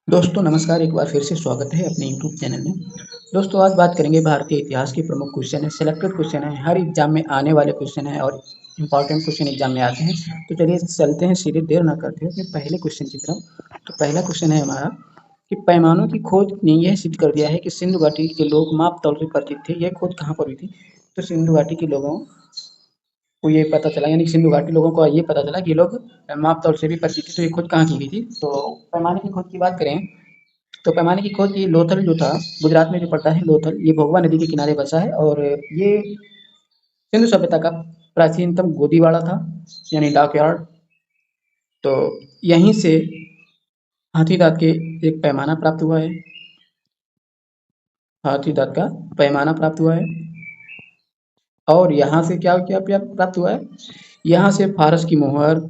दोस्तों नमस्कार, एक बार फिर से स्वागत है अपने यूट्यूब चैनल में। दोस्तों आज बात करेंगे भारतीय इतिहास के प्रमुख क्वेश्चन है, सिलेक्टेड क्वेश्चन है, हर एग्जाम में आने वाले क्वेश्चन है और इंपॉर्टेंट क्वेश्चन एग्जाम में आते हैं। तो चलिए चलते हैं सीधे, देर ना करते हुए पहले क्वेश्चन की तरफ। तो पहला क्वेश्चन है हमारा कि पैमानों की खोज ने यह सिद्ध कर दिया है कि सिंधु घाटी के लोग माप तौल से परिचित थे। यह खोज कहाँ पर हुई थी? तो सिंधु घाटी के लोगों को ये पता चला, यानी कि सिंधु घाटी लोगों को ये पता चला कि ये लोग माप तौल से भी परिचित थे। तो ये खोज कहाँ की गई थी? तो पैमाने की खोज की बात करें तो पैमाने की खोज ये लोथल जो था, गुजरात में जो पड़ता है लोथल, ये भोगवा नदी के किनारे बसा है और ये सिंधु सभ्यता का प्राचीनतम गोदीवाड़ा था, यानी डॉकयार्ड। तो यहीं से हाथी दांत के एक पैमाना प्राप्त हुआ है, हाथी दांत का पैमाना प्राप्त हुआ है। और यहाँ से क्या क्या क्या प्राप्त हुआ है? यहाँ से फारस की मोहर,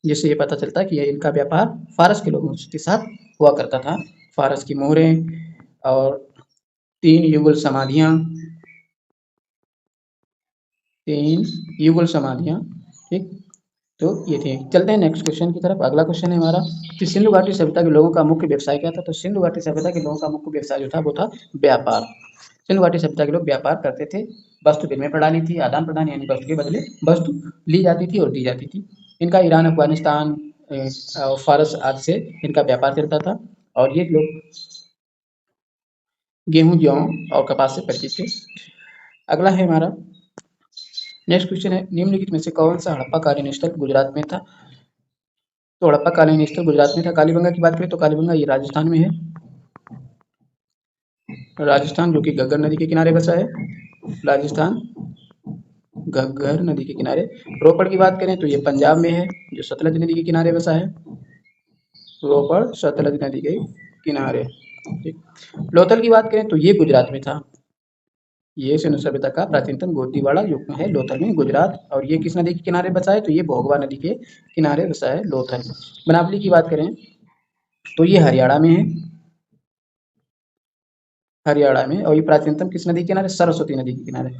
जिससे ये पता चलता है कि इनका व्यापार फारस के लोगों के साथ हुआ करता था। फारस की मोहरें और 3 युगल समाधियाँ, 3 युगल समाधियाँ, ठीक। तो ये थी। चलते हैं नेक्स्ट क्वेश्चन की तरफ। अगला क्वेश्चन है हमारा कि सिंधु घाटी सभ्यता के लोगों का मुख्य व्यवसाय क्या था? तो सिंधु घाटी सभ्यता के लोगों का मुख्य व्यवसाय जो था वो था व्यापार। सिंधु घाटी सभ्यता के लोग व्यापार करते थे। वस्तु विनिमय प्रणाली थी, आदान प्रदान, यानी वस्तु के बदले वस्तु ली जाती थी और दी जाती थी। इनका ईरान, अफगानिस्तान और फारस आदि से इनका व्यापार चलता था और ये लोग गेहूं, जौ और कपास से परिचित थे। अगला है हमारा नेक्स्ट क्वेश्चन है, निम्नलिखित में से कौन सा हड़प्पा स्थल गुजरात में था? तो हड़प्पा स्थल गुजरात में था। कालीबंगा की बात करें तो कालीबंगा ये राजस्थान में है, राजस्थान जो कि घग्गर नदी के किनारे बसा है, राजस्थान घग्गर नदी के किनारे। रोपड़ की बात करें तो ये पंजाब में है, जो सतलज नदी के किनारे बसा है, रोपड़ सतलज नदी के किनारे, ठीक। लोथल की बात करें तो ये गुजरात में था, ये सिंधु सभ्यता का प्राचीनतम गोदीवाड़ा युग है लोथल में, गुजरात। और ये किस नदी के किनारे बसा है? तो ये भोगवा नदी के किनारे बसा है लोथल। बनावली की बात करें तो ये हरियाणा में है, हरियाणा में। और ये प्राचीनतम किस नदी के किनारे? सरस्वती नदी के किनारे,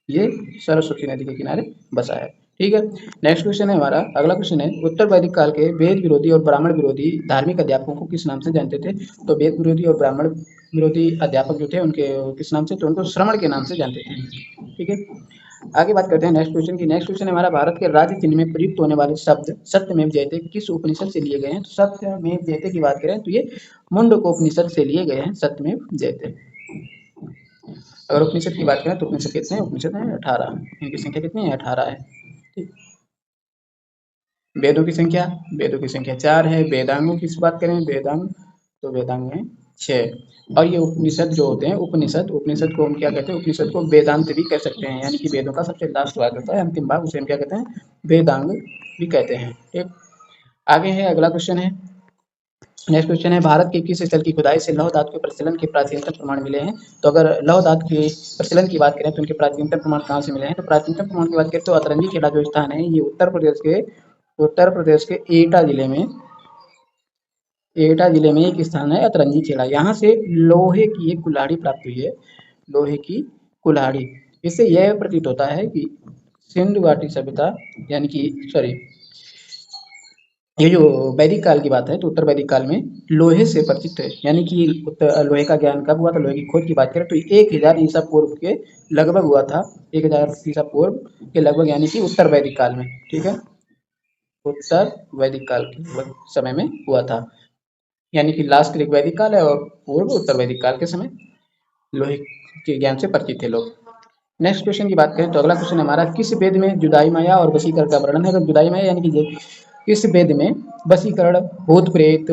ये सरस्वती नदी के किनारे बसा है, ठीक है। नेक्स्ट क्वेश्चन है हमारा, अगला क्वेश्चन है, उत्तर वैदिक काल के वेद विरोधी और ब्राह्मण विरोधी धार्मिक अध्यापकों को किस नाम से जानते थे? तो वेद विरोधी और ब्राह्मण विरोधी अध्यापक जो थे उनके किस नाम से? तो उनको श्रमण के नाम से जानते थे, ठीक है। आगे बात करते हैं नेक्स्ट क्वेश्चन की। नेक्स्ट क्वेश्चन है हमारा, भारत के राज्य चिन्ह में प्रयुक्त होने वाले शब्द सत्यमेव जयते किस उपनिषद से लिए गए हैं? तो सत्यमेव जयते की बात करें तो ये मुंडकोपनिषद से लिए गए हैं, सत्यमेव जयते। अगर उपनिषद की बात करें तो उपनिषद कितने हैं? उपनिषद है 18, इनकी संख्या कितनी है? 18 है, ठीक। वेदों की संख्या, वेदों की संख्या 4 है। वेदांगों की बात करें, वेदांग, तो वेदांग है 6। और ये उपनिषद जो होते हैं, उपनिषद, उपनिषद को हम क्या कहते हैं? उपनिषद को वेदांत भी कह सकते हैं, यानी कि वेदों का सबसे लास्ट भाग होता है, अंतिम भाग, उसे हम क्या कहते हैं? वेदांग भी कहते हैं, ठीक। आगे है अगला क्वेश्चन है, नेक्स्ट क्वेश्चन है, भारत के किस स्थल की खुदाई से लौह धातु के प्रचलन के प्राचीनतम प्रमाण मिले हैं? तो अगर लौह धातु के प्रचलन की बात करें तो उनके प्राचीनतम प्रमाण कहाँ से मिले हैं? तो प्राचीनतम प्रमाण की बात करें तो अतरंगी खेड़ा जो स्थान है, ये उत्तर प्रदेश के एटा जिले में एक स्थान है अतरंगी खेड़ा। यहाँ से लोहे की एक कुल्हाड़ी प्राप्त हुई है, लोहे की कुल्हाड़ी। इससे यह प्रतीत होता है कि सिंधु घाटी सभ्यता, यानी कि सॉरी, ये जो वैदिक काल की बात है तो उत्तर वैदिक काल में लोहे से परिचित है, यानी कि लोहे का ज्ञान कब हुआ था? लोहे की खोज की बात करें तो 1000 ईसा पूर्व के लगभग हुआ था, 1000 ईसा पूर्व के लगभग, यानी कि उत्तर वैदिक काल में, ठीक है, उत्तर वैदिक काल के समय में हुआ था। यानी कि लास्ट ऋग वैदिक काल है और पूर्व उत्तर वैदिक काल के समय लोहे के ज्ञान से परिचित थे लोग। नेक्स्ट क्वेश्चन की बात करें तो अगला क्वेश्चन हमारा, किस वेद में जुदाई माया और वशीकरण का वर्णन है? तो जुदाई माया यानी कि किस वेद में वशीकरण, भूत प्रेत,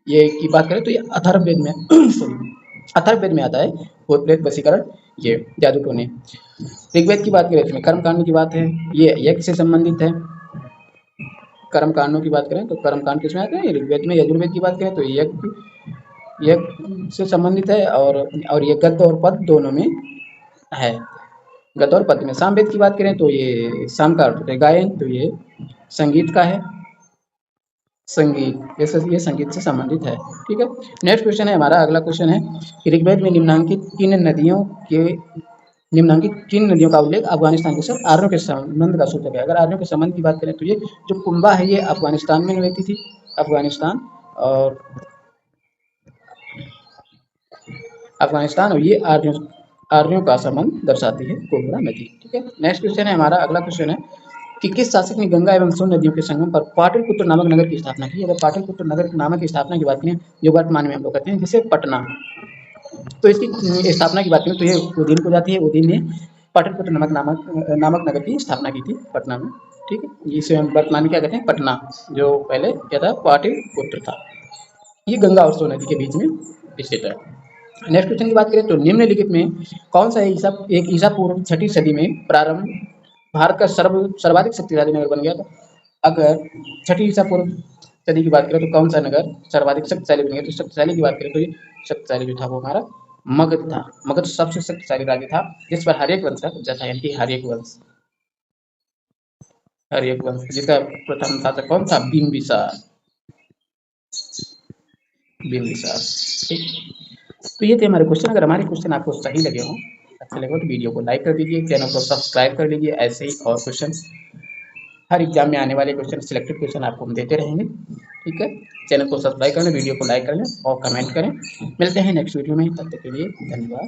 ये की बात करें तो ये अथर्ववेद में सॉरी अथर्ववेद में आता है, भूत प्रेत वशीकरण, ये जादू टोने। ऋग्वेद की बात करें तो कर्म कांड की बात है, ये यज्ञ से संबंधित है। कर्म कांडों की बात करें तो कर्म कांड किसमें आते हैं? ऋग्वेद में। यजुर्वेद की बात करें तो यज्ञ से संबंधित है और ये गद्य और पद दोनों में है, गद्य और पद्य में। सामवेद की बात करें तो ये साम का अर्थ है गायन, तो ये संगीत का है, संगीत, ये संगीत से संबंधित है, ठीक है। नेक्स्ट क्वेश्चन है हमारा, अगला क्वेश्चन है कि ऋग्वेद में निम्नांकित किन नदियों का उल्लेख अफगानिस्तान के साथ आर्यों के संबंध का सूचक है? अगर आर्यों के संबंध की बात करें तो ये जो कुंभा है ये अफगानिस्तान में रहती थी, अफगानिस्तान। और अफगानिस्तान और ये आर्यों का संबंध दर्शाती है कोबरा नदी। ठीक है, नेक्स्ट क्वेश्चन है हमारा, अगला क्वेश्चन है कि किस शासक ने गंगा एवं सोन नदियों के संगम पर पाटलिपुत्र नामक नगर की स्थापना की। अगर पाटलिपुत्र नगर नामक की स्थापना की बात करें, जो वर्तमान में हम लोग कहते हैं जिसे पटना, तो इसकी स्थापना की बात करें तो ये उदयन को जाती है। उदयन ने पाटलिपुत्र नामक नगर की स्थापना की थी पटना में। ठीक है, इसे हम वर्तमान में क्या कहते हैं, पटना, जो पहले क्या था, पाटलिपुत्र था। ये गंगा और सोन नदी के बीच में स्थित है। नेक्स्ट क्वेश्चन की बात करें तो निम्नलिखित में कौन सा एक ईसा पूर्व 6ठी सदी में प्रारंभ भारत का सर्वाधिक शक्तिशाली नगर बन गया था। अगर 6ठी ईसा पूर्व सदी की बात करें तो कौन सा नगर सर्वाधिक शक्तिशाली बन गया, तो शक्तिशाली की बात करें तो ये शक्तिशाली जो था वो हमारा मगध था। मगध सबसे शक्तिशाली राज्य था जिस पर हर्यक वंश का कब्जा था, यानी कि हर्यक वंश जिसका प्रथम शासक कौन था, बिंबिसार। ठीक, तो ये थे हमारे क्वेश्चन। अगर हमारे क्वेश्चन आपको सही लगे हों, अच्छे लगे हो, तो वीडियो को लाइक कर दीजिए, चैनल को सब्सक्राइब कर लीजिए। ऐसे ही और क्वेश्चन, हर एग्जाम में आने वाले क्वेश्चन, सिलेक्टेड क्वेश्चन आपको हम देते रहेंगे। ठीक है, चैनल को सब्सक्राइब कर लें, वीडियो को लाइक कर लें और कमेंट करें। मिलते हैं नेक्स्ट वीडियो में, तब तक के लिए धन्यवाद।